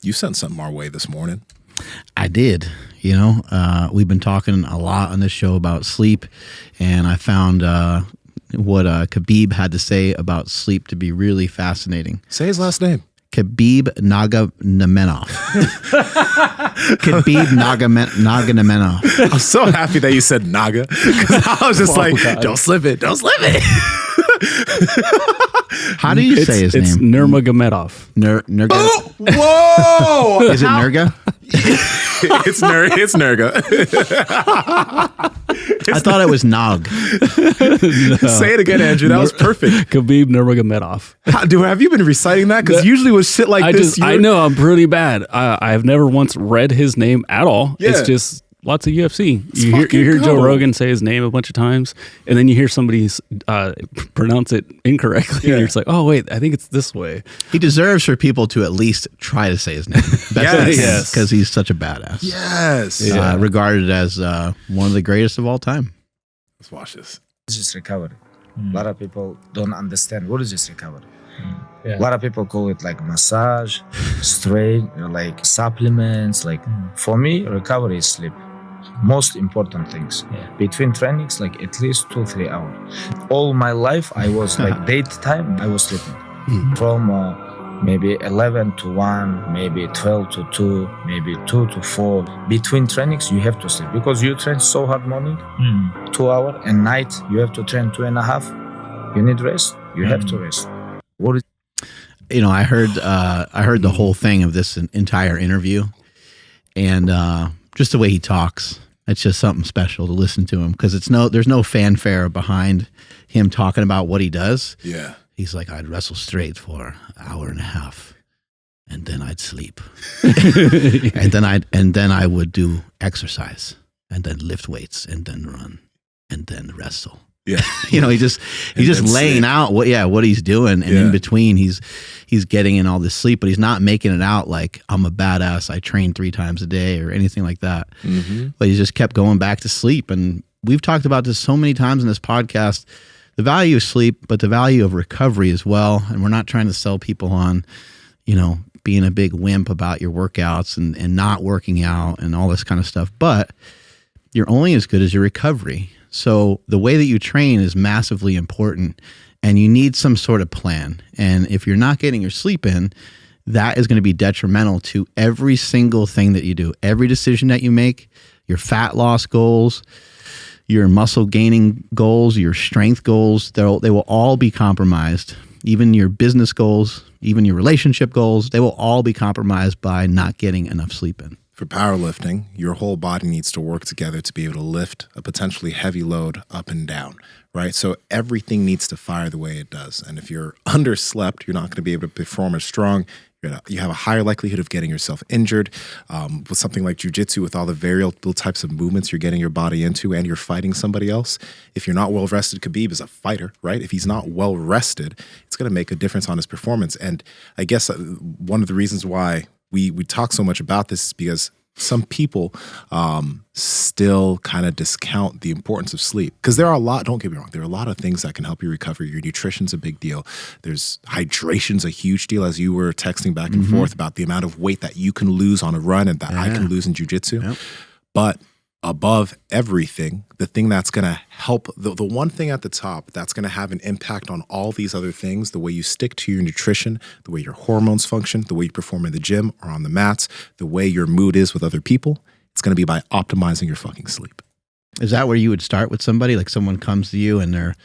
you sent something our way this morning. I did. You know, we've been talking a lot on this show about sleep, and I found what Khabib had to say about sleep to be really fascinating. Say his last name. Khabib Nurmagomedov. Khabib Nurmagomedov. I'm so happy that you said Naga, because I was just God. Don't slip it. Don't slip it. How do you say his name? It's Nurmagomedov. Nurga. Oh, whoa! Is it Nurga? It's Nurga. I thought it was Nog. No. Say it again, Andrew. That was perfect. Khabib Nurmagomedov. Have you been reciting that? Because usually with shit like this, I know I'm pretty bad. I've never once read his name at all. Yeah. It's just lots of UFC. You hear Joe Rogan say his name a bunch of times, and then you hear somebody pronounce it incorrectly, and you're just like, oh, wait, I think it's this way. He deserves for people to at least try to say his name. Yes. Because he's such a badass. Yes. Regarded as one of the greatest of all time. Let's watch this. It's just recovery. A lot of people don't understand what is just recovery. A lot of people call it like massage, straight, like supplements. Like for me, recovery is sleep. Most important things. Between trainings, like at least 2-3 hours. All my life, I was like daytime, I was sleeping. From maybe 11 to 1, maybe 12 to 2, maybe 2 to 4. Between trainings, you have to sleep because you train so hard morning, 2 hours, and night you have to train 2.5. You need rest. You have to rest. What is? You know, I heard the whole thing of this entire interview, and just the way he talks, it's just something special to listen to him, because there's no fanfare behind him talking about what he does. Yeah. He's like, I'd wrestle straight for an hour and a half, and then I'd sleep, and then I would do exercise, and then lift weights, and then run, and then wrestle. Yeah. You know, he's just laying out what he's doing, and in between he's getting in all this sleep, but he's not making it out like I'm a badass, I train 3 times a day or anything like that. But he just kept going back to sleep. And we've talked about this so many times in this podcast, the value of sleep, but the value of recovery as well. And we're not trying to sell people on, you know, being a big wimp about your workouts and not working out and all this kind of stuff, but you're only as good as your recovery. So the way that you train is massively important, and you need some sort of plan. And if you're not getting your sleep in, that is going to be detrimental to every single thing that you do. Every decision that you make, your fat loss goals, your muscle gaining goals, your strength goals, they will all be compromised. Even your business goals, even your relationship goals, they will all be compromised by not getting enough sleep in. For powerlifting, your whole body needs to work together to be able to lift a potentially heavy load up and down, right? So everything needs to fire the way it does. And if you're underslept, you're not going to be able to perform as strong. You have a higher likelihood of getting yourself injured. With something like jiu-jitsu, with all the variable types of movements you're getting your body into, and you're fighting somebody else. If you're not well-rested, Khabib is a fighter, right? If he's not well-rested, it's going to make a difference on his performance. And I guess one of the reasons why we talk so much about this is because some people still kind of discount the importance of sleep, because there are don't get me wrong, there are a lot of things that can help you recover. Your nutrition's a big deal. There's hydration's a huge deal, as you were texting back and forth about the amount of weight that you can lose on a run and that I can lose in jiu-jitsu. Yep. But above everything, the thing that's going to help, the one thing at the top that's going to have an impact on all these other things, the way you stick to your nutrition, the way your hormones function, the way you perform in the gym or on the mats, the way your mood is with other people, it's going to be by optimizing your fucking sleep. Is that where you would start with somebody? Like someone comes to you and they're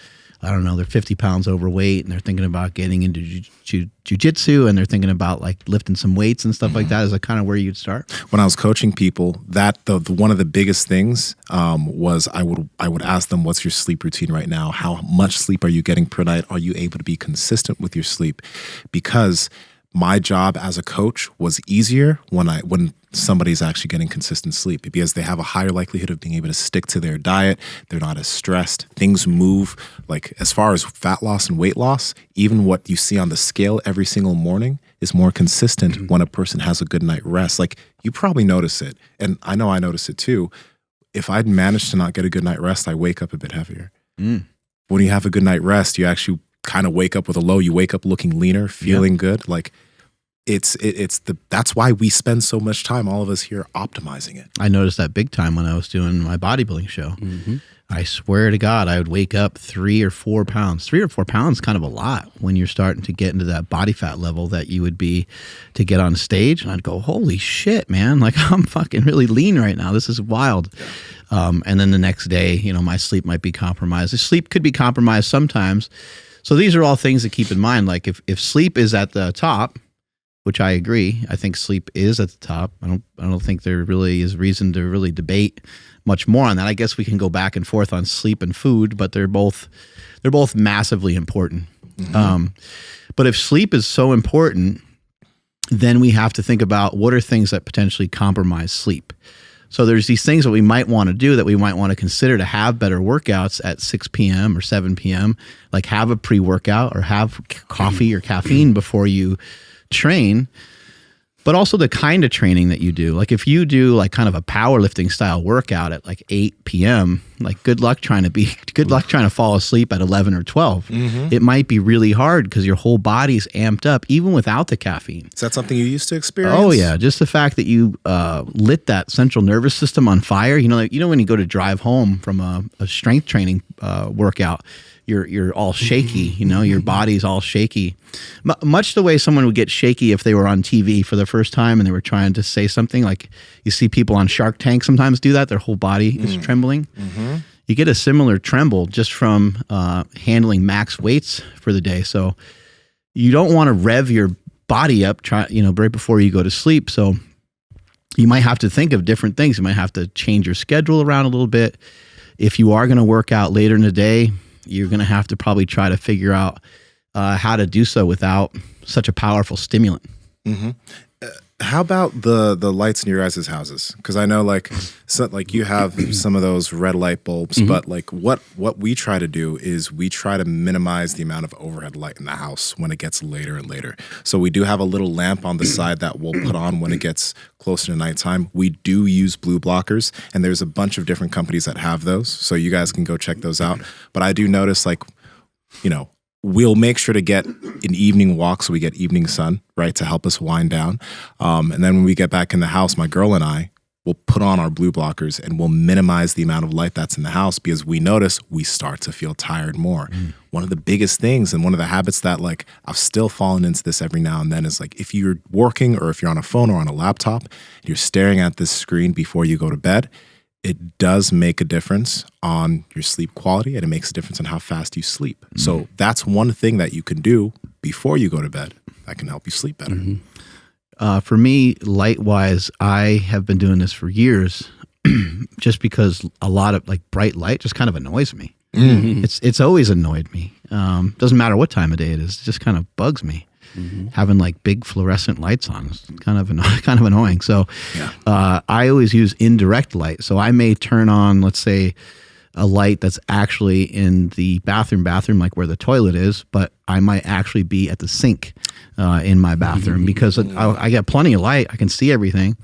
50 pounds overweight and they're thinking about getting into jiu-jitsu and they're thinking about like lifting some weights and stuff like that. Is that kind of where you'd start? When I was coaching people, one of the biggest things was I would ask them, what's your sleep routine right now? How much sleep are you getting per night? Are you able to be consistent with your sleep? Because my job as a coach was easier when somebody's actually getting consistent sleep, because they have a higher likelihood of being able to stick to their diet. They're not as stressed. Things move. Like as far as fat loss and weight loss, even what you see on the scale every single morning is more consistent when a person has a good night rest. Like you probably notice it, and I know I notice it too. If I'd managed to not get a good night rest, I wake up a bit heavier. When you have a good night rest, you actually kind of wake up with a low. You wake up looking leaner, feeling good. Like that's why we spend so much time, all of us here, optimizing it. I noticed that big time when I was doing my bodybuilding show. Mm-hmm. I swear to God, I would wake up 3 or 4 pounds. 3 or 4 pounds is kind of a lot when you're starting to get into that body fat level that you would be to get on stage. And I'd go, holy shit, man. Like, I'm fucking really lean right now. This is wild. And then the next day, my sleep might be compromised. The sleep could be compromised sometimes. So these are all things to keep in mind. Like if sleep is at the top, which I agree, I think sleep is at the top. I don't think there really is reason to really debate much more on that. I guess we can go back and forth on sleep and food, but they're both massively important. Mm-hmm. But if sleep is so important, then we have to think about what are things that potentially compromise sleep. So there's these things that we might want to do, that we might want to consider to have better workouts at 6 p.m. or 7 p.m., like have a pre-workout or have coffee or caffeine before you train, but also the kind of training that you do. Like if you do like kind of a powerlifting style workout at like 8 p.m., like good luck trying to fall asleep at 11 or 12. Mm-hmm. It might be really hard because your whole body's amped up even without the caffeine. Is that something you used to experience? Oh yeah, just the fact that you lit that central nervous system on fire. When you go to drive home from a strength training workout, you're all shaky, your body's all shaky. Much the way someone would get shaky if they were on TV for the first time and they were trying to say something. Like you see people on Shark Tank sometimes do that. Their whole body is trembling. Mm-hmm. You get a similar tremble just from handling max weights for the day. So you don't want to rev your body up, right before you go to sleep. So you might have to think of different things. You might have to change your schedule around a little bit. If you are going to work out later in the day, you're going to have to probably try to figure out how to do so without such a powerful stimulant. Mm-hmm. How about the lights in your guys' houses? Because I know like you have some of those red light bulbs, mm-hmm. but like what we try to do is we try to minimize the amount of overhead light in the house when it gets later and later. So we do have a little lamp on the side that we'll put on when it gets closer to nighttime. We do use blue blockers, and there's a bunch of different companies that have those, so you guys can go check those out. But I do notice we'll make sure to get an evening walk so we get evening sun, right, to help us wind down. And then when we get back in the house, my girl and I will put on our blue blockers and we'll minimize the amount of light that's in the house because we notice we start to feel tired more. Mm. One of the biggest things and one of the habits that like I've still fallen into this every now and then is like if you're working or if you're on a phone or on a laptop, you're staring at this screen before you go to bed, it does make a difference on your sleep quality and it makes a difference on how fast you sleep. Mm-hmm. So that's one thing that you can do before you go to bed that can help you sleep better. Mm-hmm. For me, light-wise, I have been doing this for years just because a lot of like bright light just kind of annoys me. Mm-hmm. It's always annoyed me. Doesn't matter what time of day it is. It just kind of bugs me. Mm-hmm. Having like big fluorescent lights on is kind of annoying. So I always use indirect light. So I may turn on, let's say, a light that's actually in the bathroom, like where the toilet is, but I might actually be at the sink in my bathroom because I get plenty of light. I can see everything.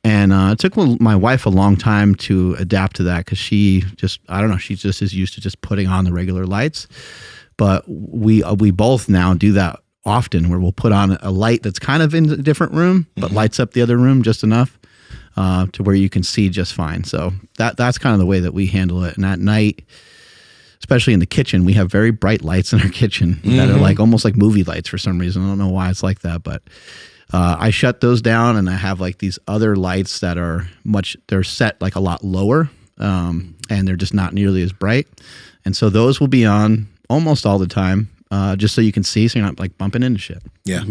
And it took my wife a long time to adapt to that because she just is used to just putting on the regular lights. But we both now do that often where we'll put on a light that's kind of in a different room, but lights up the other room just enough to where you can see just fine. So that's kind of the way that we handle it. And at night, especially in the kitchen, we have very bright lights in our kitchen that are like almost like movie lights for some reason. I don't know why it's like that, but I shut those down and I have like these other lights that they're set like a lot lower and they're just not nearly as bright. And so those will be on almost all the time. Just so you can see, so you're not like bumping into shit. Yeah,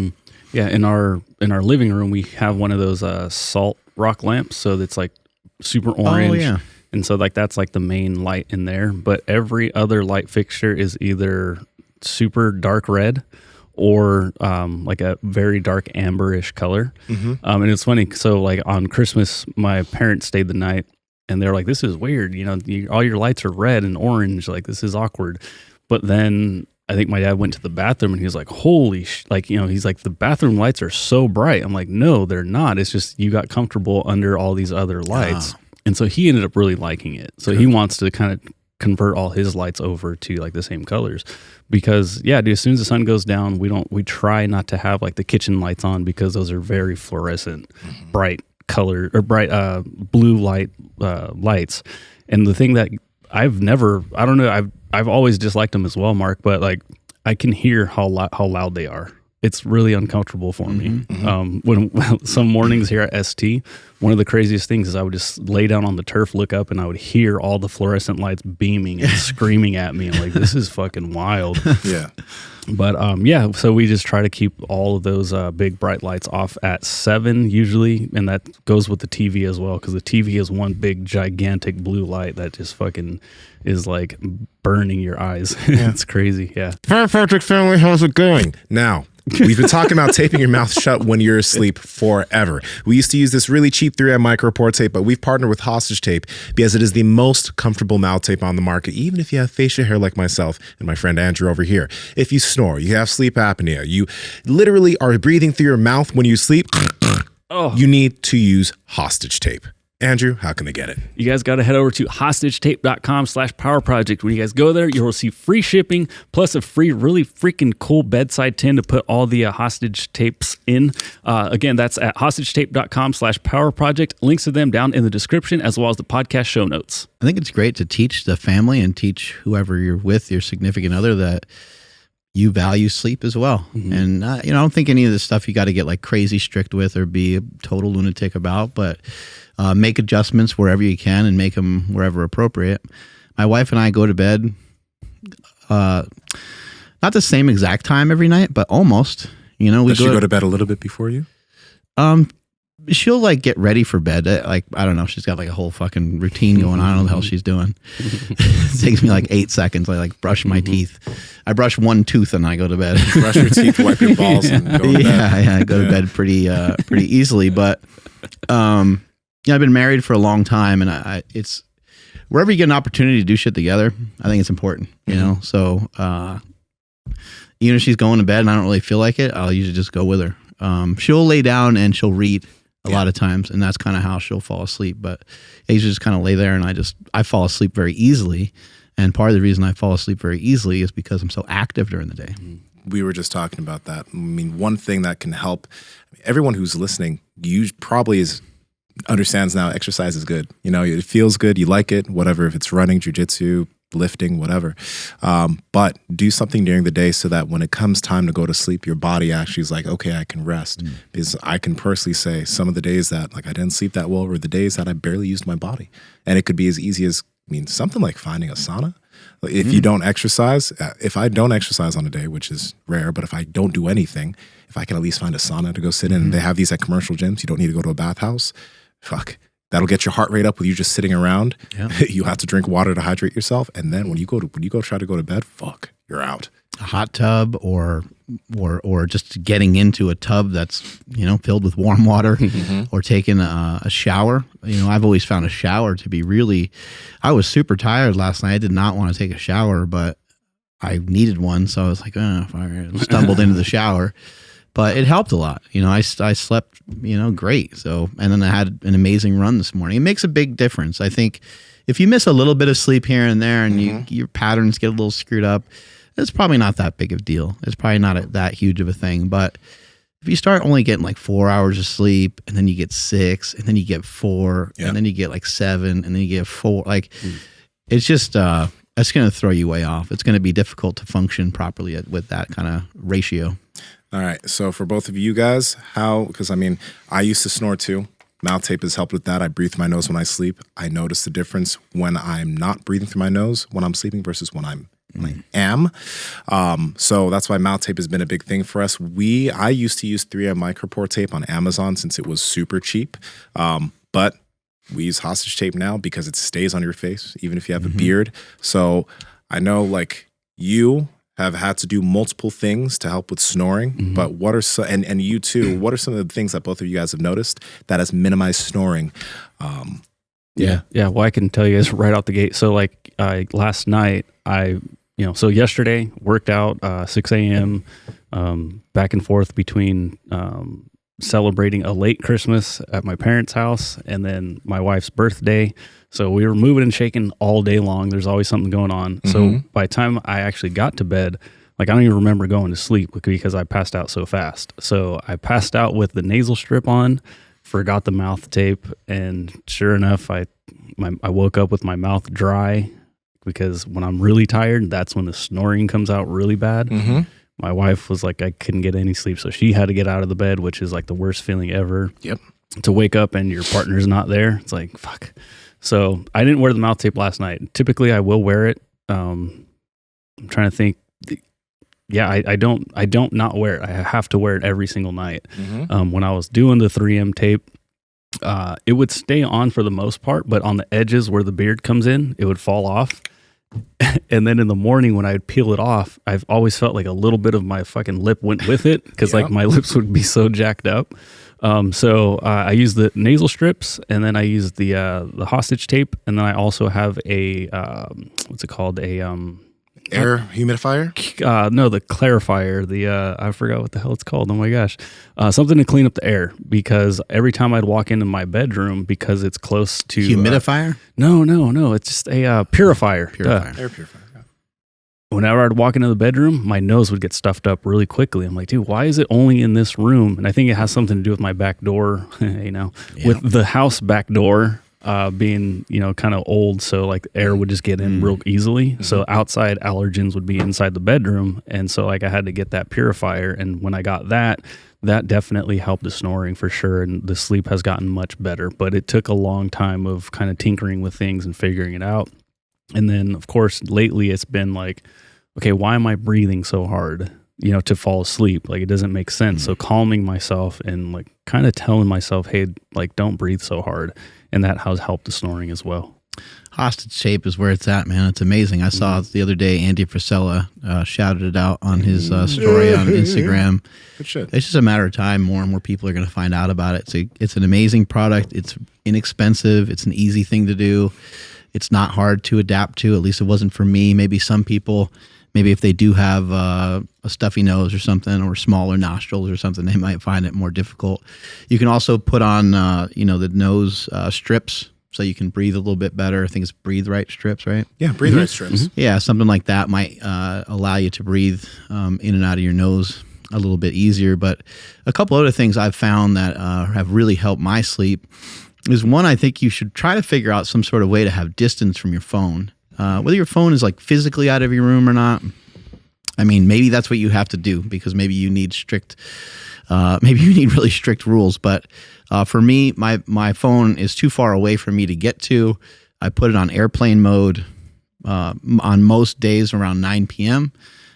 yeah. In our living room, we have one of those salt rock lamps, so that's like super orange. Oh yeah. And so like that's like the main light in there. But every other light fixture is either super dark red or like a very dark amberish color. Mm-hmm. And it's funny. So like on Christmas, my parents stayed the night, and they're like, "This is weird. All your lights are red and orange. Like this is awkward." But then I think my dad went to the bathroom and he was like, holy he's like, the bathroom lights are so bright. I'm like, no, they're not. It's just you got comfortable under all these other lights. And so he ended up really liking it. So he wants to kind convert all his lights over to like the same colors. Because dude, as soon as the sun goes down, we try not to have like the kitchen lights on, because those are very fluorescent, bright color or bright blue light lights. And the thing that I've always disliked them as well, Mark, but like I can hear how loud they are. It's really uncomfortable for me. When some mornings here at ST, one of the craziest things is I would just lay down on the turf, look up, and I would hear all the fluorescent lights beaming and screaming at me. I'm like, this is fucking wild. Yeah. But so we just try to keep all of those big bright lights off at 7 usually, and that goes with the TV as well, because the TV is one big gigantic blue light that just fucking is like burning your eyes. It's crazy. Yeah. Patrick family, how's it going? Now, we've been talking about taping your mouth shut when you're asleep forever. We used to use this really cheap 3M micropore tape, but we've partnered with Hostage Tape because it is the most comfortable mouth tape on the market, even if you have facial hair like myself and my friend Andrew over here. If you snore, you have sleep apnea, you literally are breathing through your mouth when you sleep, you need to use Hostage Tape. Andrew, how can they get it? You guys got to head over to hostagetape.com/powerproject. When you guys go there, you'll receive free shipping plus a free, really freaking cool bedside tin to put all the hostage tapes in. Again, that's at hostagetape.com/powerproject. Links to them down in the description, as well as the podcast show notes. I think it's great to teach the family and teach whoever you're with, your significant other, that you value sleep as well. And I don't think any of this stuff you got to get like crazy strict with or be a total lunatic about, but make adjustments wherever you can and make them wherever appropriate. My wife and I go to bed not the same exact time every night, but almost. Does she go to bed a little bit before you? She'll like get ready for bed. Like, I don't know. She's got like a whole fucking routine going on. I don't know the hell she's doing. It takes me like 8 seconds. I like brush my teeth. I brush one tooth and I go to bed. Brush your teeth, wipe your balls, and go to bed. Yeah, I go to bed pretty easily. But I've been married for a long time, and it's wherever you get an opportunity to do shit together, I think it's important. So even if she's going to bed and I don't really feel like it, I'll usually just go with her. She'll lay down and she'll read a lot of times, and that's kind of how she'll fall asleep. But I usually just kind of lay there, and I fall asleep very easily. And part of the reason I fall asleep very easily is because I'm so active during the day. We were just talking about that. I mean, one thing that can help everyone who's listening, you probably understands now exercise is good. It feels good. You like it, whatever, if it's running, jujitsu, lifting, whatever. But do something during the day so that when it comes time to go to sleep, your body actually is like, okay, I can rest. Because I can personally say some of the days that like I didn't sleep that well were the days that I barely used my body. And it could be as easy as, something like finding a sauna. Like if you don't exercise, if I don't exercise on a day, which is rare, but if I don't do anything, if I can at least find a sauna to go sit in, and they have these at commercial gyms, you don't need to go to a bathhouse. Fuck. That'll get your heart rate up with you just sitting around. Yeah. You have to drink water to hydrate yourself, and then when you go try to go to bed, fuck, you're out. A hot tub or just getting into a tub that's filled with warm water, or taking a shower. I've always found a shower to be really. I was super tired last night. I did not want to take a shower, but I needed one, so I was like, I stumbled into the shower. But it helped a lot. I slept, great. So, and then I had an amazing run this morning. It makes a big difference. I think if you miss a little bit of sleep here and there, and your patterns get a little screwed up, it's probably not that big of a deal. It's probably not that huge of a thing. But if you start only getting like 4 hours of sleep, and then you get 6, and then you get 4, and then you get like 7, and then you get 4, it's just, it's going to throw you way off. It's going to be difficult to function properly with that kind of ratio. All right. So for both of you guys, because I used to snore too. Mouth tape has helped with that. I breathe through my nose when I sleep. I notice the difference when I'm not breathing through my nose when I'm sleeping versus when I am. So that's why mouth tape has been a big thing for us. I used to use 3M micropore tape on Amazon since it was super cheap. But we use Hostage Tape now because it stays on your face, even if you have a beard. So I know you have had to do multiple things to help with snoring, but what are and you too, what are some of the things that both of you guys have noticed that has minimized snoring? Yeah. Well, I can tell you guys right out the gate. So last night, so yesterday worked out 6 a.m. Back and forth between celebrating a late Christmas at my parents' house and then my wife's birthday. So we were moving and shaking all day long. There's always something going on. So by the time I actually got to bed, like I don't even remember going to sleep because I passed out so fast. So I passed out with the nasal strip on, forgot the mouth tape, and sure enough, I woke up with my mouth dry because when I'm really tired, that's when the snoring comes out really bad. My wife was like, I couldn't get any sleep, so she had to get out of the bed, which is like the worst feeling ever. Yep. To wake up and your partner's not there, it's like, fuck. So I didn't wear the mouth tape last night. Typically, I will wear it. I'm trying to think. Yeah, I don't not wear it. I have to wear it every single night. When I was doing the 3M tape, it would stay on for the most part, but on the edges where the beard comes in, it would fall off. And then in the morning when I'd peel it off, I've always felt like a little bit of my fucking lip went with it because like my lips would be so jacked up. So I use the nasal strips, and then I use the hostage tape, and then I also have a what's it called? Air humidifier? No, the clarifier. I forgot what the hell it's called. Oh my gosh, something to clean up the air because every time I'd walk into my bedroom because it's close to humidifier. No, it's just a purifier. Air purifier. Whenever I'd walk into the bedroom, my nose would get stuffed up really quickly. I'm like, dude, why is it only in this room? And I think it has something to do with my back door, with the house back door being, kind of old. So like air would just get in real easily. So outside allergens would be inside the bedroom. And so like I had to get that purifier. And when I got that definitely helped the snoring for sure. And the sleep has gotten much better, but it took a long time of kind of tinkering with things and figuring it out. And then of course, lately it's been like, okay, why am I breathing so hard, to fall asleep? Like it doesn't make sense. So calming myself and like kind of telling myself, hey, like don't breathe so hard. And that has helped the snoring as well. Hostage tape is where it's at, man. It's amazing. I saw the other day Andy Frisella shouted it out on his story on Instagram. Good shit. It's just a matter of time. More and more people are going to find out about it. It's an amazing product. It's inexpensive. It's an easy thing to do. It's not hard to adapt to. At least it wasn't for me. Maybe some people, maybe if they do have a stuffy nose or something, or smaller nostrils or something, they might find it more difficult. You can also put on, the nose strips so you can breathe a little bit better. I think it's Breathe Right strips, right? Yeah, Breathe Right strips. Yeah, something like that might allow you to breathe in and out of your nose a little bit easier. But a couple other things I've found that have really helped my sleep is one, I think you should try to figure out some sort of way to have distance from your phone. Whether your phone is like physically out of your room or not, I mean, maybe that's what you have to do because maybe you need really strict rules. But for me, my phone is too far away for me to get to. I put it on airplane mode on most days around 9 p.m.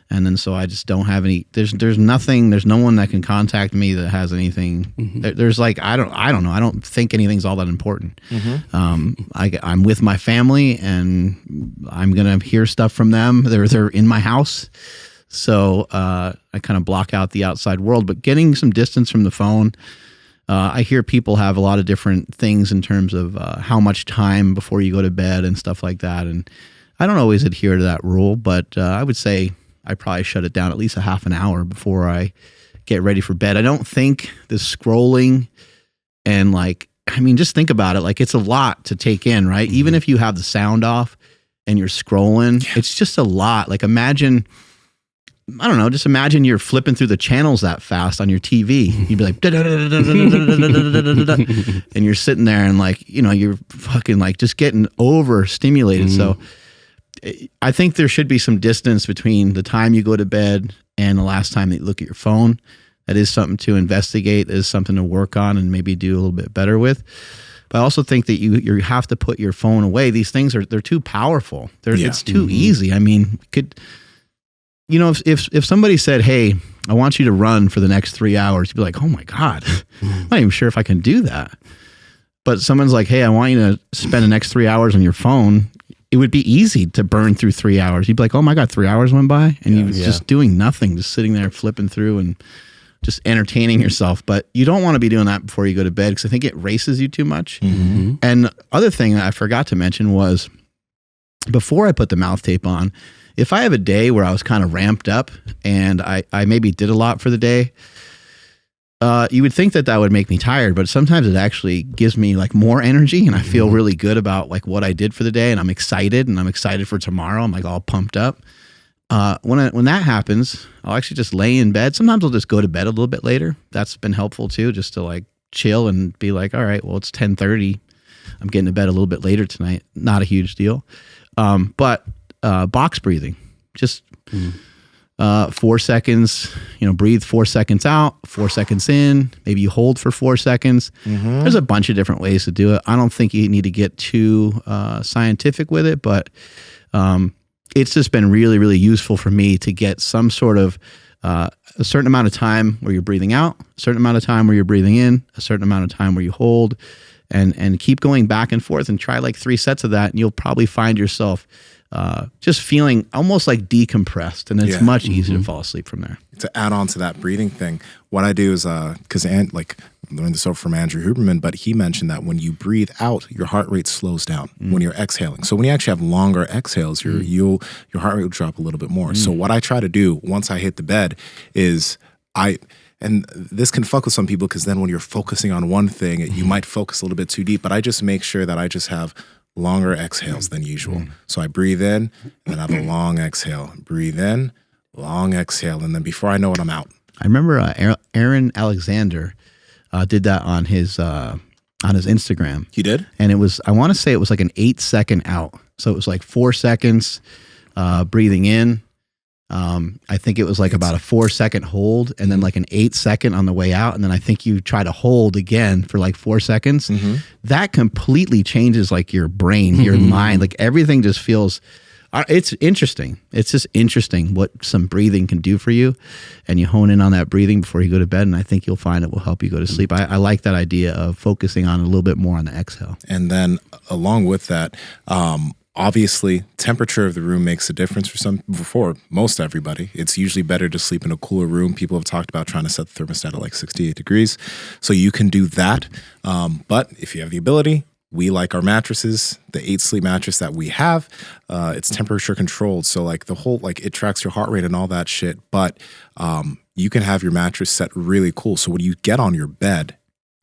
And then so I just don't have any. There's nothing. There's no one that can contact me that has anything. There's like I don't know. I don't think anything's all that important. I'm with my family, and I'm gonna hear stuff from them. They're in my house, so I kind of block out the outside world. But getting some distance from the phone. I hear people have a lot of different things in terms of how much time before you go to bed and stuff like that. And I don't always adhere to that rule, but I would say I probably shut it down at least a half an hour before I get ready for bed. I don't think the scrolling and just think about it. Like it's a lot to take in, right? Even if you have the sound off and you're scrolling, it's just a lot. Like imagine you're flipping through the channels that fast on your TV. You'd be like, and you're sitting there and you're fucking just getting overstimulated. So I think there should be some distance between the time you go to bed and the last time that you look at your phone. That is something to investigate. That is something to work on and maybe do a little bit better with. But I also think that you have to put your phone away. These things they're too powerful. It's too easy. I mean, if somebody said, "Hey, I want you to run for the next 3 hours," you'd be like, "Oh my God, I'm not even sure if I can do that." But someone's like, "Hey, I want you to spend the next 3 hours on your phone." It would be easy to burn through 3 hours. You'd be like, "Oh my God, 3 hours went by," and you're just doing nothing, just sitting there flipping through and just entertaining yourself. But you don't want to be doing that before you go to bed because I think it races you too much. And the other thing that I forgot to mention was before I put the mouth tape on, if I have a day where I was kind of ramped up and I maybe did a lot for the day, You would think that would make me tired, but sometimes it actually gives me like more energy, and I feel really good about like what I did for the day, and I'm excited for tomorrow. I'm like all pumped up. When that happens, I'll actually just lay in bed. Sometimes I'll just go to bed a little bit later. That's been helpful too, just to like chill and be like, all right, well, it's 10:30. I'm getting to bed a little bit later tonight. Not a huge deal. But box breathing, just 4 seconds, breathe 4 seconds out, 4 seconds in, maybe you hold for 4 seconds. There's a bunch of different ways to do it. I don't think you need to get too scientific with it, but it's just been really, really useful for me to get some sort of a certain amount of time where you're breathing out, a certain amount of time where you're breathing in, a certain amount of time where you hold, and keep going back and forth and try like 3 sets of that, and you'll probably find yourself just feeling almost like decompressed, and it's much easier to fall asleep from there. To add on to that breathing thing, what I do is because I learned this over from Andrew Huberman, but he mentioned that when you breathe out, your heart rate slows down when you're exhaling. So when you actually have longer exhales, your heart rate will drop a little bit more. So what I try to do once I hit the bed is and this can fuck with some people, because then when you're focusing on one thing, you might focus a little bit too deep. But I just make sure that I just have longer exhales than usual. So I breathe in, and then I have a long exhale. Breathe in, long exhale, and then before I know it, I'm out. I remember Aaron Alexander did that on his Instagram. He did? And I want to say it was like an 8-second out. So it was like 4 seconds breathing in. I think it was like about a 4-second hold, and then like an 8-second on the way out. And then I think you try to hold again for like 4 seconds. That completely changes like your brain, your mind, like everything just feels, it's interesting. It's just interesting what some breathing can do for you. And you hone in on that breathing before you go to bed, and I think you'll find it will help you go to sleep. I like that idea of focusing on a little bit more on the exhale. And then along with that, obviously, temperature of the room makes a difference for most everybody. It's usually better to sleep in a cooler room. People have talked about trying to set the thermostat at like 68 degrees. So you can do that. But if you have the ability, we like our mattresses, the 8 Sleep mattress that we have, it's temperature controlled. So like it tracks your heart rate and all that shit. But you can have your mattress set really cool. So when you get on your bed,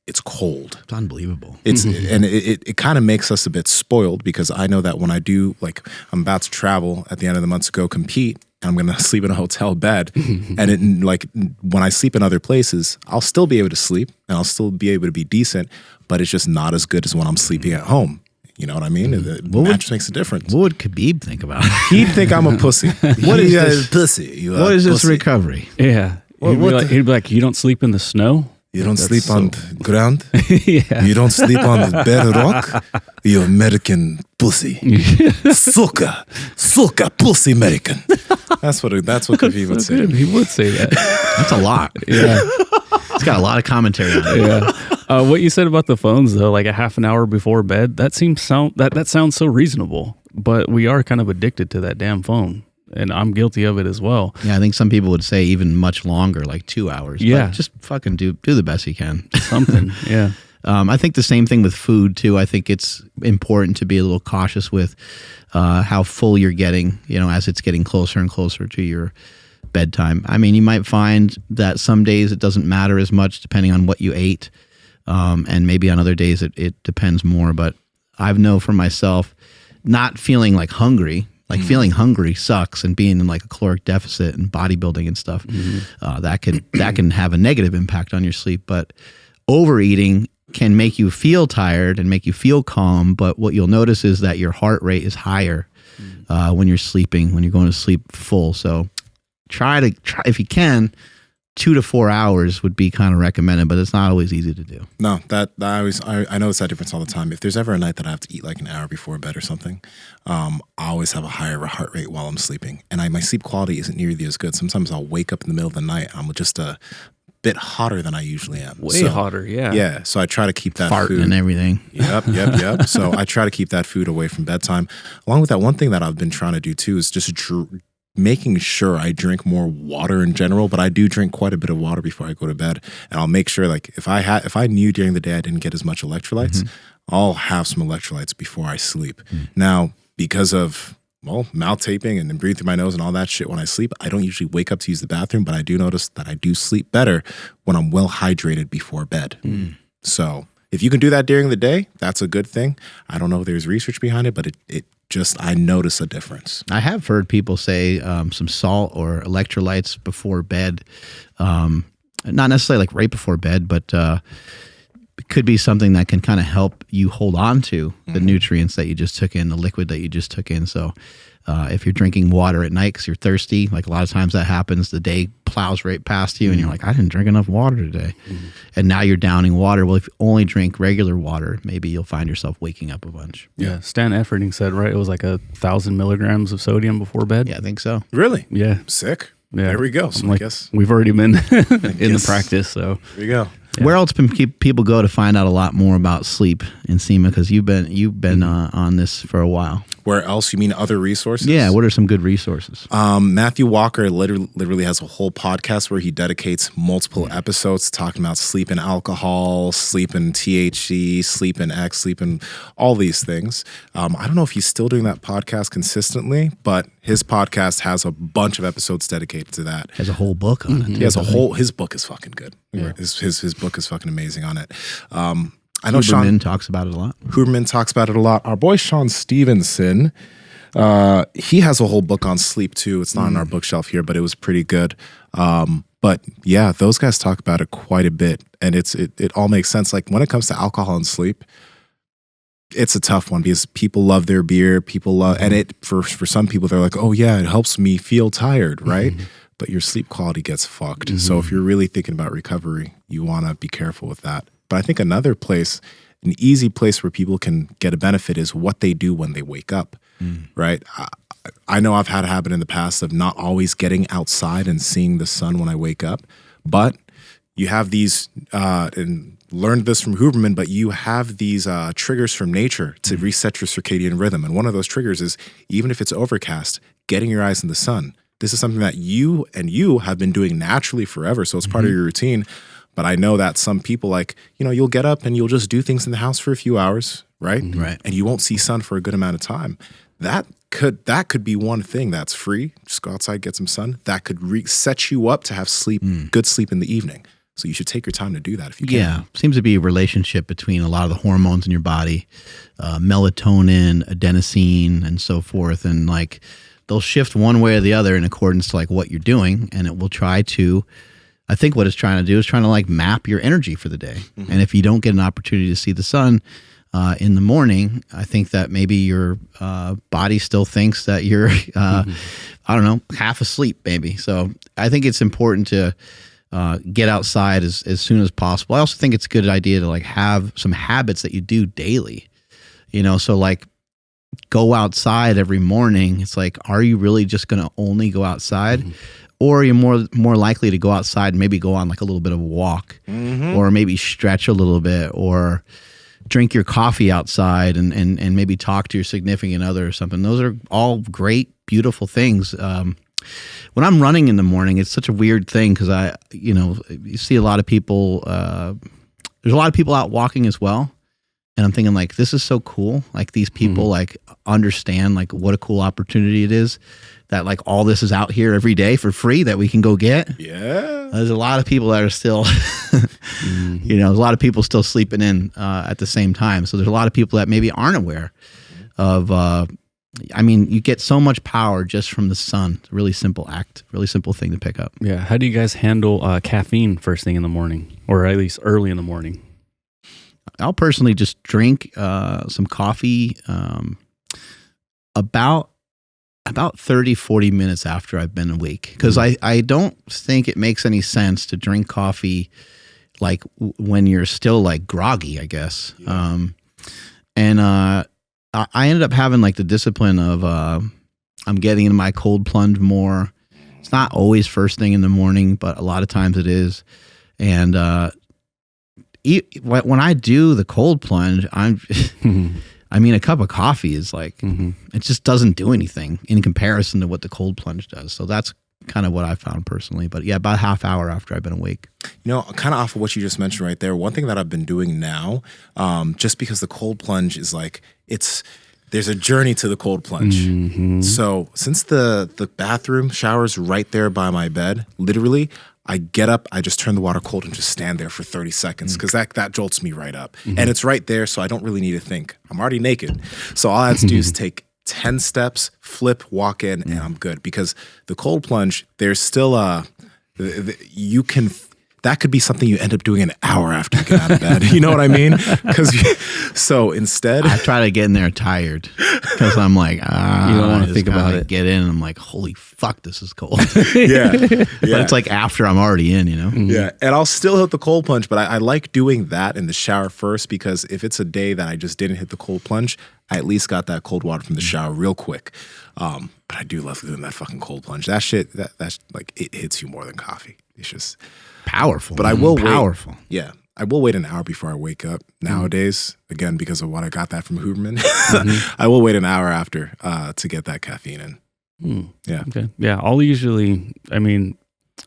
it's cold. It's unbelievable. And it kind of makes us a bit spoiled, because I know that when I do, like, I'm about to travel at the end of the month to go compete, and I'm going to sleep in a hotel bed. And when I sleep in other places, I'll still be able to sleep, and I'll still be able to be decent, but it's just not as good as when I'm sleeping at home. You know what I mean? The mattress makes a difference. What would Khabib think about it? He'd think I'm a pussy. What is this pussy? What is this recovery? Yeah. He'd be like, you don't sleep in the snow? You don't sleep on the ground? Yeah. You don't sleep on the bedrock? You American pussy. Suka pussy American. That's what Khabib would say. He would say that. That's a lot. Yeah. It's got a lot of commentary on it. Yeah. What you said about the phones, though, like a half an hour before bed, that sounds so reasonable. But we are kind of addicted to that damn phone. And I'm guilty of it as well. Yeah, I think some people would say even much longer, like 2 hours. Yeah. But just fucking do the best you can. Something, yeah. I think the same thing with food, too. I think it's important to be a little cautious with how full you're getting, as it's getting closer and closer to your bedtime. I mean, you might find that some days it doesn't matter as much depending on what you ate. And maybe on other days it depends more. But I know for myself, not feeling like hungry, feeling hungry sucks, and being in like a caloric deficit and bodybuilding and stuff, that can have a negative impact on your sleep. But overeating can make you feel tired and make you feel calm. But what you'll notice is that your heart rate is higher when you're sleeping, when you're going to sleep full. So try if you can. 2 to 4 hours would be kind of recommended, but it's not always easy to do. No, I notice that difference all the time. If there's ever a night that I have to eat like an hour before bed or something, I always have a higher heart rate while I'm sleeping, and my sleep quality isn't nearly as good. Sometimes I'll wake up in the middle of the night, I'm just a bit hotter than I usually am. Way hotter, yeah. Yeah, so I try to keep that farting food and everything. Yep. So I try to keep that food away from bedtime. Along with that, one thing that I've been trying to do too is just making sure I drink more water in general, but I do drink quite a bit of water before I go to bed. And I'll make sure, like, if I knew during the day I didn't get as much electrolytes, I'll have some electrolytes before I sleep. Now, because of mouth taping and then breathe through my nose and all that shit when I sleep. I don't usually wake up to use the bathroom, but I do notice that I do sleep better when I'm well hydrated before bed. So if you can do that during the day, that's a good thing. I don't know if there's research behind it, but it just, I notice a difference. I have heard people say some salt or electrolytes before bed, not necessarily like right before bed, but it could be something that can kind of help you hold on to the nutrients that you just took in, the liquid that you just took in. So if you're drinking water at night because you're thirsty, like a lot of times that happens, the day plows right past you and you're like, I didn't drink enough water today. And now you're downing water. Well, if you only drink regular water, maybe you'll find yourself waking up a bunch. Yeah. Stan Efferding said, right, it was like 1,000 milligrams of sodium before bed. Yeah, I think so. Really? Yeah. Sick. Yeah. There we go. So like, I guess we've already been in the practice. So there you go. Yeah. Where else can people go to find out a lot more about sleep, Nsima? Because you've been on this for a while. Where else? You mean other resources? Yeah. What are some good resources? Matthew Walker literally has a whole podcast where he dedicates multiple episodes talking about sleep and alcohol, sleep and THC, sleep and X, sleep and all these things. I don't know if he's still doing that podcast consistently, but his podcast has a bunch of episodes dedicated to that. Has a whole book on it. He has his book is fucking good. Yeah. His book is fucking amazing on it. I know Huberman talks about it a lot. Huberman talks about it a lot. Our boy Sean Stevenson, he has a whole book on sleep too. It's not on our bookshelf here, but it was pretty good. But yeah, those guys talk about it quite a bit, and it all makes sense. Like when it comes to alcohol and sleep, it's a tough one because people love their beer. People love, and it for some people they're like, oh yeah, it helps me feel tired, right? But your sleep quality gets fucked. So if you're really thinking about recovery, you want to be careful with that. But I think another place, an easy place where people can get a benefit is what they do when they wake up, right? I know I've had a habit in the past of not always getting outside and seeing the sun when I wake up, but you have these, and learned this from Huberman, but you have these triggers from nature to reset your circadian rhythm. And one of those triggers is, even if it's overcast, getting your eyes in the sun. This is something that you have been doing naturally forever, so it's part of your routine. But I know that some people, like, you'll get up and you'll just do things in the house for a few hours, right? Right. And you won't see sun for a good amount of time. That could be one thing that's free. Just go outside, get some sun. That could set you up to have good sleep in the evening. So you should take your time to do that if you can. Yeah, seems to be a relationship between a lot of the hormones in your body, melatonin, adenosine, and so forth, and like they'll shift one way or the other in accordance to like what you're doing, and it will try to. I think what it's trying to do is trying to like map your energy for the day. And if you don't get an opportunity to see the sun in the morning, I think that maybe your body still thinks that you're, I don't know, half asleep maybe. So I think it's important to get outside as soon as possible. I also think it's a good idea to like have some habits that you do daily, so like go outside every morning. It's like, are you really just going to only go outside? Or you're more likely to go outside and maybe go on like a little bit of a walk, or maybe stretch a little bit, or drink your coffee outside and maybe talk to your significant other or something. Those are all great, beautiful things. When I'm running in the morning, it's such a weird thing because you see a lot of people, there's a lot of people out walking as well. And I'm thinking like, this is so cool. Like these people like understand like what a cool opportunity it is that like all this is out here every day for free that we can go get. Yeah. There's a lot of people that are still, there's a lot of people still sleeping in at the same time. So there's a lot of people that maybe aren't aware of, you get so much power just from the sun. It's a really simple act, really simple thing to pick up. Yeah. How do you guys handle caffeine first thing in the morning, or at least early in the morning? I'll personally just drink some coffee about 30, 40 minutes after I've been awake. Because I don't think it makes any sense to drink coffee like when you're still like groggy, I guess. Yeah. I ended up having like the discipline of I'm getting into my cold plunge more. It's not always first thing in the morning, but a lot of times it is. And when I do the cold plunge, a cup of coffee is like, it just doesn't do anything in comparison to what the cold plunge does. So that's kind of what I found personally. But yeah, about a half hour after I've been awake. Kind of off of what you just mentioned right there, one thing that I've been doing now, just because the cold plunge is like, there's a journey to the cold plunge. So since the bathroom shower's right there by my bed, literally, I get up, I just turn the water cold and just stand there for 30 seconds because that jolts me right up. And it's right there, so I don't really need to think. I'm already naked. So all I have to do is take 10 steps, flip, walk in, and I'm good. Because the cold plunge, there's still that could be something you end up doing an hour after you get out of bed. You know what I mean? So instead, I try to get in there tired because I'm like, you don't want to think about it. Get in, and I'm like, holy fuck, this is cold. Yeah. But it's like after I'm already in, you know? Yeah, and I'll still hit the cold plunge, but I like doing that in the shower first because if it's a day that I just didn't hit the cold plunge, I at least got that cold water from the shower real quick. But I do love doing that fucking cold plunge. That shit, that's like, it hits you more than coffee. It's just powerful. But I will powerful. Wait. Yeah, I will wait an hour before I wake up. Nowadays, again, because of what I got that from Huberman, I will wait an hour after to get that caffeine in. Yeah. Okay. Yeah. I'll usually, I mean,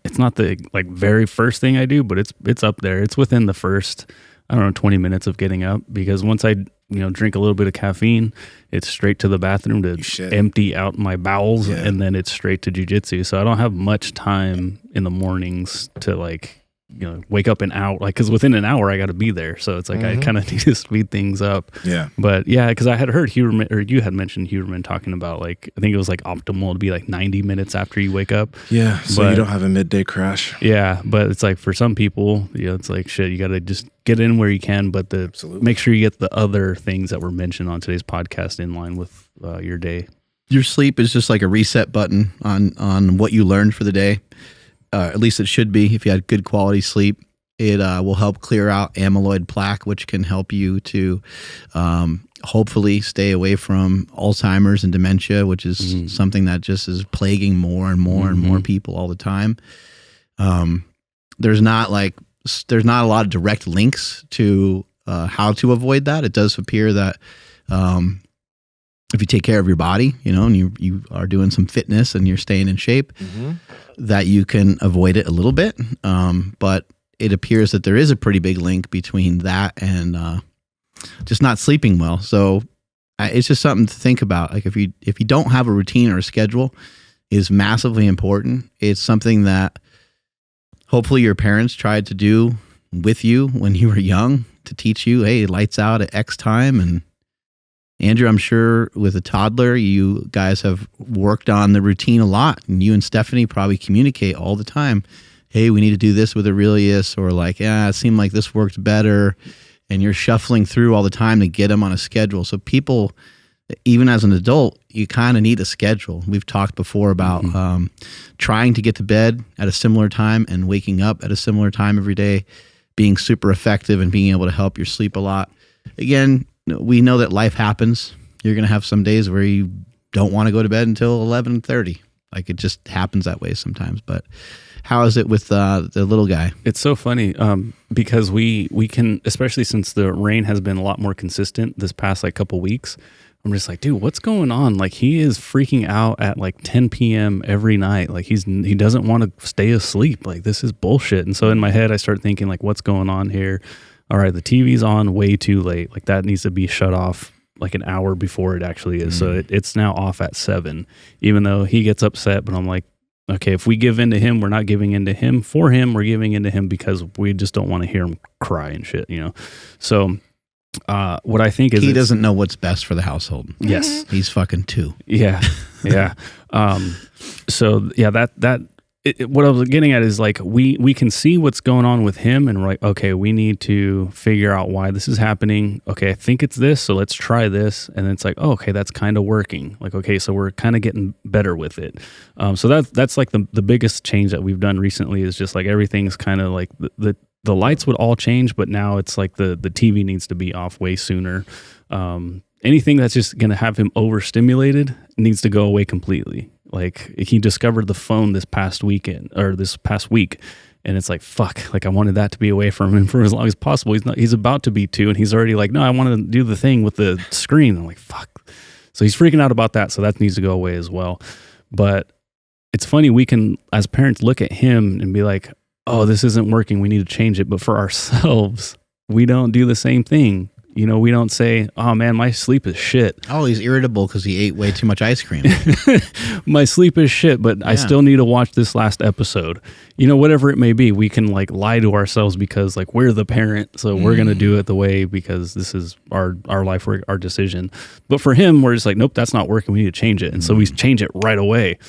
it's not the like very first thing I do, but it's up there. It's within the first, 20 minutes of getting up because once I, drink a little bit of caffeine, it's straight to the bathroom to empty out my bowels and then it's straight to jiu-jitsu. So I don't have much time in the mornings to like, wake up an hour, like, cause within an hour I got to be there. So it's like, I kind of need to speed things up. Yeah. But yeah, cause I had heard Huberman, or you had mentioned Huberman talking about like, I think it was like optimal to be like 90 minutes after you wake up. Yeah. So you don't have a midday crash. Yeah. But it's like for some people, it's like shit, you got to just get in where you can, but make sure you get the other things that were mentioned on today's podcast in line with your day. Your sleep is just like a reset button on what you learned for the day. At least it should be. If you had good quality sleep, it will help clear out amyloid plaque, which can help you to hopefully stay away from Alzheimer's and dementia, which is something that just is plaguing more and more and more people all the time. There's not a lot of direct links to how to avoid that. It does appear that if you take care of your body, and you are doing some fitness and you're staying in shape, that you can avoid it a little bit. But it appears that there is a pretty big link between that and just not sleeping well. So it's just something to think about. Like if you don't have a routine or a schedule, is massively important. It's something that hopefully your parents tried to do with you when you were young to teach you, hey, lights out at X time. And Andrew, I'm sure with a toddler, you guys have worked on the routine a lot, and you and Stephanie probably communicate all the time. Hey, we need to do this with Aurelius, or like, it seemed like this worked better, and you're shuffling through all the time to get them on a schedule. So people, even as an adult, you kind of need a schedule. We've talked before about trying to get to bed at a similar time and waking up at a similar time every day, being super effective and being able to help your sleep a lot. Again, we know that life happens. You're going to have some days where you don't want to go to bed until 11:30. Like it just happens that way sometimes. But how is it with the little guy? It's so funny because we can, especially since the rain has been a lot more consistent this past like couple weeks, I'm just like, dude, what's going on? Like he is freaking out at like 10 p.m. every night. Like he doesn't want to stay asleep. Like this is bullshit. And so in my head, I start thinking like, what's going on here? All right, the TV's on way too late. Like that needs to be shut off like an hour before it actually is. So it's now off at 7, even though he gets upset. But I'm like, okay, if we give in to him, we're not giving in to him for him. We're giving in to him because we just don't want to hear him cry and shit, So what I think is he doesn't know what's best for the household. Yes. He's fucking 2. Yeah. Yeah. So yeah, what I was getting at is like we can see what's going on with him and we're like, okay, we need to figure out why this is happening. Okay, I think it's this, so let's try this. And then it's like, oh, okay, that's kind of working. Like, okay, so we're kind of getting better with it. So that's like the biggest change that we've done recently is just like everything's kind of like the lights would all change, but now it's like the TV needs to be off way sooner. Anything that's just going to have him overstimulated needs to go away completely. Like he discovered the phone this past week, and it's like, fuck, like I wanted that to be away from him for as long as possible. He's about to be 2 and he's already like, no, I want to do the thing with the screen. I'm like, fuck. So he's freaking out about that. So that needs to go away as well. But it's funny. We can, as parents, look at him and be like, oh, this isn't working. We need to change it. But for ourselves, we don't do the same thing. We don't say, oh man, my sleep is shit. Oh, he's irritable because he ate way too much ice cream. My sleep is shit, but I still need to watch this last episode. Whatever it may be, we can like lie to ourselves because like we're the parent, so we're going to do it the way because this is our life, our decision. But for him, we're just like, nope, that's not working. We need to change it. And so we change it right away.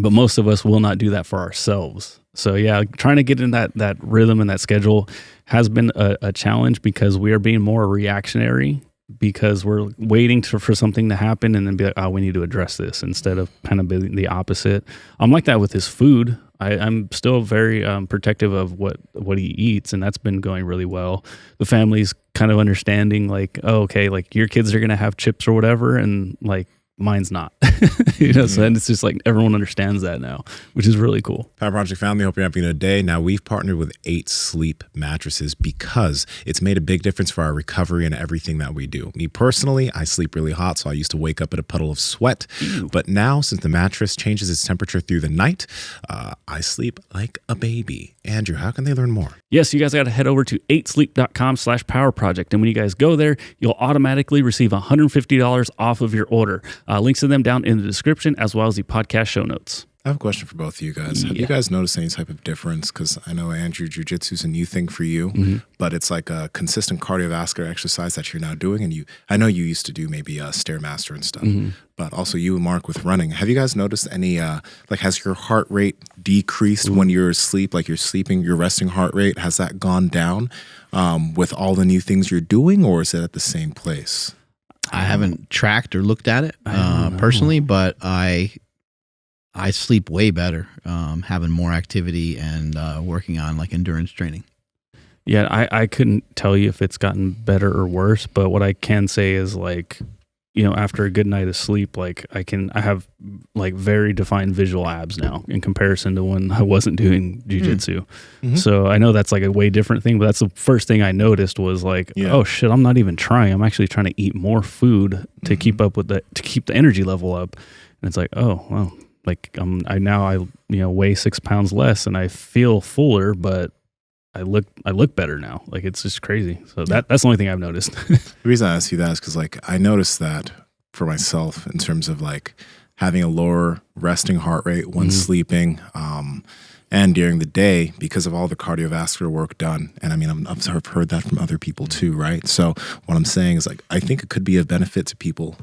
But most of us will not do that for ourselves. So yeah, trying to get in that rhythm and that schedule has been a challenge because we are being more reactionary because we're waiting for something to happen and then be like, oh, we need to address this instead of kind of being the opposite. I'm like that with his food. I'm still very protective of what he eats, and that's been going really well. The family's kind of understanding like, oh, okay, like your kids are going to have chips or whatever, and like, mine's not. So and it's just like everyone understands that now, which is really cool. Power Project family, hope you're having a good day. Now, we've partnered with 8 Sleep mattresses because it's made a big difference for our recovery and everything that we do. Me personally, I sleep really hot, so I used to wake up in a puddle of sweat. Ew. But now, since the mattress changes its temperature through the night, I sleep like a baby. Andrew, how can they learn more? Yes, you guys got to head over to 8sleep.com/powerproject. And when you guys go there, you'll automatically receive $150 off of your order. Links to them down in the description as well as the podcast show notes. I have a question for both of you guys. Have you guys noticed any type of difference? Because I know, Andrew, jiu-jitsu is a new thing for you, but it's like a consistent cardiovascular exercise that you're now doing. And I know you used to do maybe Stairmaster and stuff, but also you and Mark with running. Have you guys noticed any, has your heart rate decreased when you're asleep? Like you're sleeping, your resting heart rate, has that gone down with all the new things you're doing, or is it at the same place? I haven't tracked or looked at it personally, but I sleep way better having more activity and working on like endurance training. Yeah, I couldn't tell you if it's gotten better or worse, but what I can say is like, after a good night of sleep, like I have like very defined visual abs now in comparison to when I wasn't doing jiu-jitsu. So I know that's like a way different thing, but that's the first thing I noticed was like, oh shit, I'm not even trying. I'm actually trying to eat more food to keep up with to keep the energy level up. And it's like, oh, well, like I weigh 6 pounds less and I feel fuller, but I look better now. Like it's just crazy. So that's the only thing I've noticed. The reason I ask you that is because like I noticed that for myself in terms of like having a lower resting heart rate when sleeping, and during the day because of all the cardiovascular work done. And I mean, I've heard that from other people too, right? So what I'm saying is like I think it could be a benefit to people.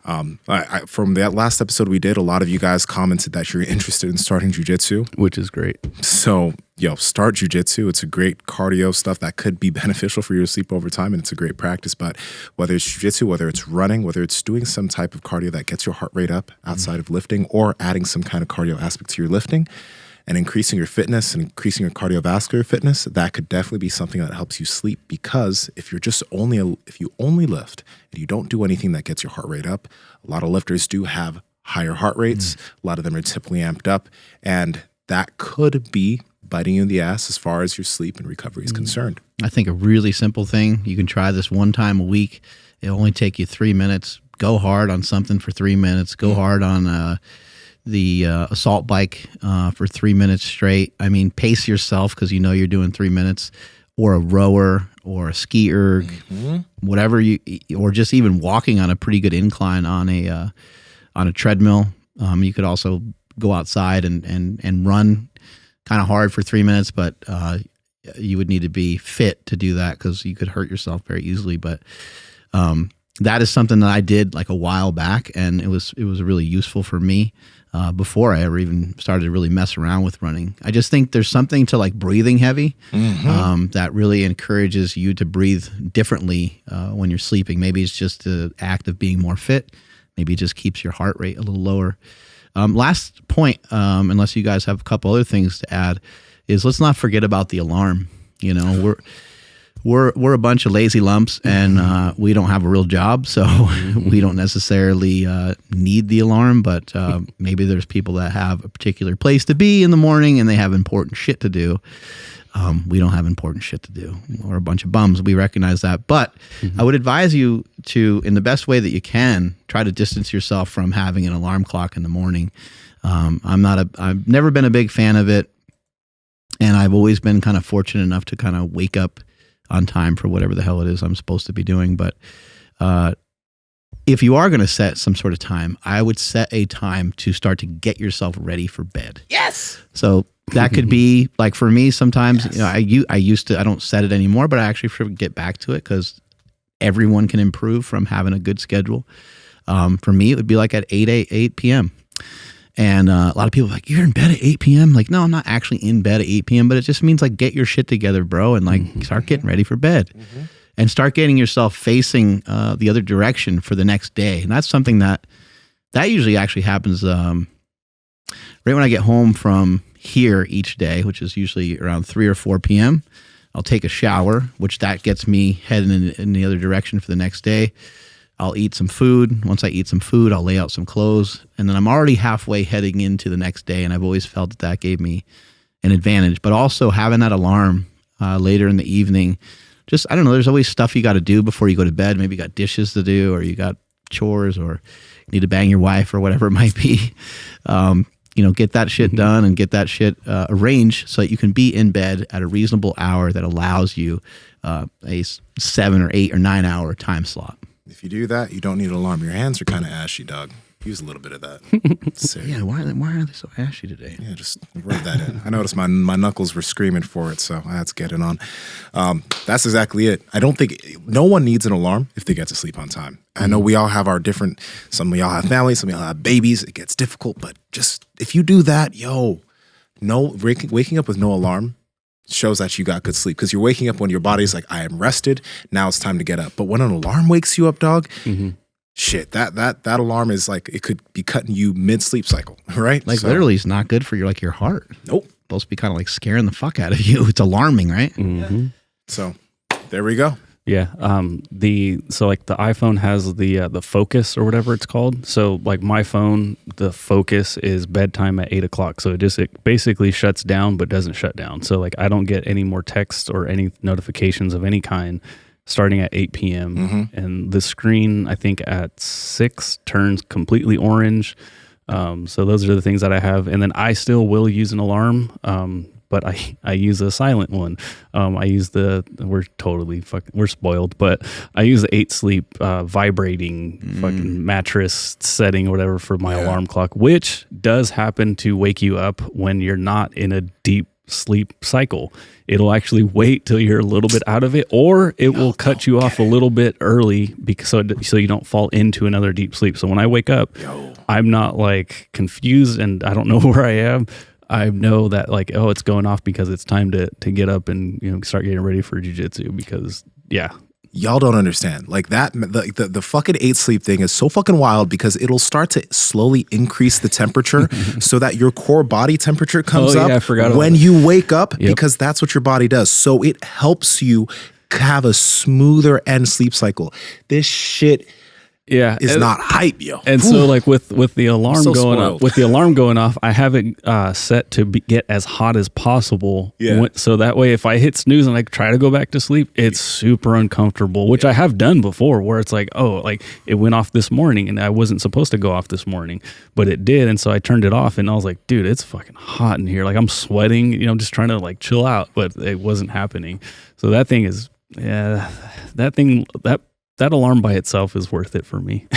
From that last episode we did, a lot of you guys commented that you're interested in starting jiu-jitsu, which is great. So start jiu-jitsu. It's a great cardio stuff that could be beneficial for your sleep over time, and it's a great practice. But whether it's jiu-jitsu, whether it's running, whether it's doing some type of cardio that gets your heart rate up outside of lifting, or adding some kind of cardio aspect to your lifting and increasing your fitness and increasing your cardiovascular fitness, that could definitely be something that helps you sleep. Because if you only lift and you don't do anything that gets your heart rate up, a lot of lifters do have higher heart rates. A lot of them are typically amped up, and that could be biting you in the ass as far as your sleep and recovery is concerned. I think a really simple thing, you can try this one time a week. It'll only take you 3 minutes. Go hard on something for 3 minutes. Go hard on the assault bike for 3 minutes straight. I mean, pace yourself because you're doing 3 minutes, or a rower or a ski erg, whatever or just even walking on a pretty good incline on a treadmill. You could also go outside and run kind of hard for 3 minutes, but you would need to be fit to do that because you could hurt yourself very easily. But that is something that I did like a while back, and it was really useful for me before I ever even started to really mess around with running. I just think there's something to like breathing heavy that really encourages you to breathe differently when you're sleeping. Maybe it's just the act of being more fit. Maybe it just keeps your heart rate a little lower. Last point, unless you guys have a couple other things to add, is let's not forget about the alarm. We're a bunch of lazy lumps, and we don't have a real job, so we don't necessarily need the alarm. But maybe there's people that have a particular place to be in the morning, and they have important shit to do. We don't have important shit to do. We're a bunch of bums. We recognize that. But I would advise you to, in the best way that you can, try to distance yourself from having an alarm clock in the morning. I've never been a big fan of it. And I've always been kind of fortunate enough to kind of wake up on time for whatever the hell it is I'm supposed to be doing. But if you are going to set some sort of time, I would set a time to start to get yourself ready for bed. Yes. So that could be like, for me, sometimes, I used to, I don't set it anymore, but I actually get back to it because everyone can improve from having a good schedule. For me, it would be like at 8 p.m. And a lot of people are like, you're in bed at 8 p.m. Like, no, I'm not actually in bed at 8 p.m., but it just means like, get your shit together, bro. And like, start getting ready for bed and start getting yourself facing the other direction for the next day. And that's something that usually actually happens right when I get home from here each day, which is usually around 3 or 4 p.m. I'll take a shower, which that gets me heading in the other direction for the next day. I'll eat some food. Once I eat some food, I'll lay out some clothes. And then I'm already halfway heading into the next day. And I've always felt that gave me an advantage. But also having that alarm later in the evening, just, I don't know, there's always stuff you got to do before you go to bed. Maybe you got dishes to do, or you got chores, or you need to bang your wife, or whatever it might be. Get that shit done and get that shit arranged so that you can be in bed at a reasonable hour that allows you a 7 or 8 or 9 hour time slot. If you do that, you don't need an alarm. Your hands are kind of ashy, dog. Use a little bit of that. Yeah, why are they so ashy today? Yeah, just rub that in. I noticed my knuckles were screaming for it, so I had to get it on. That's exactly it. I don't think no one needs an alarm if they get to sleep on time. I know we all have our different, some of y'all have families, some of y'all have babies. It gets difficult, but just if you do that, waking up with no alarm shows that you got good sleep, because you're waking up when your body's like, I am rested. Now it's time to get up. But when an alarm wakes you up, dog, shit, that alarm is like, it could be cutting you mid sleep cycle, right? Like literally, it's not good for your heart. Nope. It's supposed to be kind of like scaring the fuck out of you. It's alarming, right? Mm-hmm. So there we go. Yeah. So like the iPhone has the focus or whatever it's called. So like my phone, the focus is bedtime at 8 o'clock. So it basically shuts down, but doesn't shut down. So like I don't get any more texts or any notifications of any kind starting at 8 p.m. And the screen, I think at 6 turns completely orange. So those are the things that I have. And then I still will use an alarm. But I use a silent one. I use we're spoiled, but I use the 8 Sleep vibrating fucking mattress setting or whatever for my alarm clock, which does happen to wake you up when you're not in a deep sleep cycle. It'll actually wait till you're a little bit out of it, or it will cut you off a little bit early so you don't fall into another deep sleep. So when I wake up, I'm not like confused and I don't know where I am. I know that like, it's going off because it's time to get up and start getting ready for jiu-jitsu, because y'all don't understand. Like that, the fucking 8 Sleep thing is so fucking wild, because it'll start to slowly increase the temperature so that your core body temperature comes up when you wake up, because that's what your body does. So it helps you have a smoother end sleep cycle. This shit is not hype, yo. And so like with the alarm going off, I have it set to get as hot as possible. So that way, if I hit snooze and I try to go back to sleep, it's super uncomfortable, which I have done before, where it's like, it went off this morning and I wasn't supposed to go off this morning, but it did. And so I turned it off and I was like, dude, it's fucking hot in here. Like I'm sweating, just trying to like chill out, but it wasn't happening. So that thing is, that alarm by itself is worth it for me.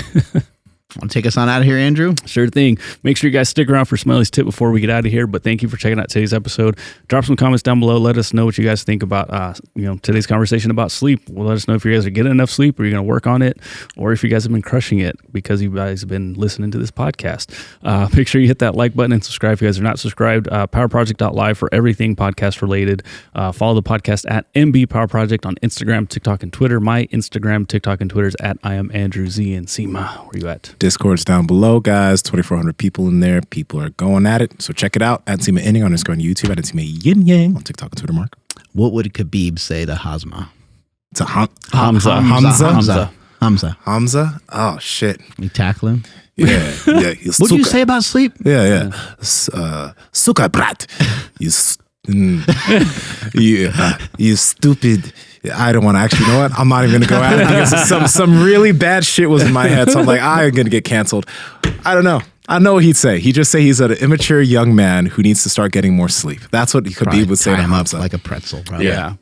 Want to take us on out of here, Andrew? Sure thing. Make sure you guys stick around for Smelly's tip before we get out of here. But thank you for checking out today's episode. Drop some comments down below. Let us know what you guys think about today's conversation about sleep. Well, let us know if you guys are getting enough sleep, or you're going to work on it, or if you guys have been crushing it because you guys have been listening to this podcast. Make sure you hit that like button and subscribe if you guys are not subscribed. Powerproject.live for everything podcast related. Follow the podcast at MB Power Project on Instagram, TikTok, and Twitter. My Instagram, TikTok, and Twitter is at I am Andrew Z. And Nsima, where you at? Discord's down below, guys. 2,400 people in there. People are going at it. So check it out at Nsima Inyang on YouTube, at Nsima Inyang on TikTok and Twitter, Mark. What would Khabib say to Hazma? To Hamza? Oh, shit. You tackle him? Yeah. What do you say about sleep? Yeah. Suka brat. You stupid. I don't want to actually, you know what? I'm not even going to go at it, because some really bad shit was in my head. So I'm like, I'm going to get canceled. I don't know. I know what he'd say. He'd just say he's an immature young man who needs to start getting more sleep. That's what Khabib would say to him up Hamza. like a pretzel, probably. Yeah.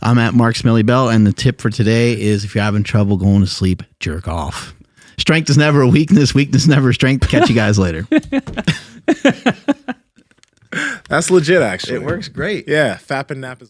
I'm at Mark Smelly Bell, and the tip for today is if you're having trouble going to sleep, jerk off. Strength is never a weakness. Weakness never a strength. Catch you guys later. That's legit, actually. It works great. Yeah, fap and nap is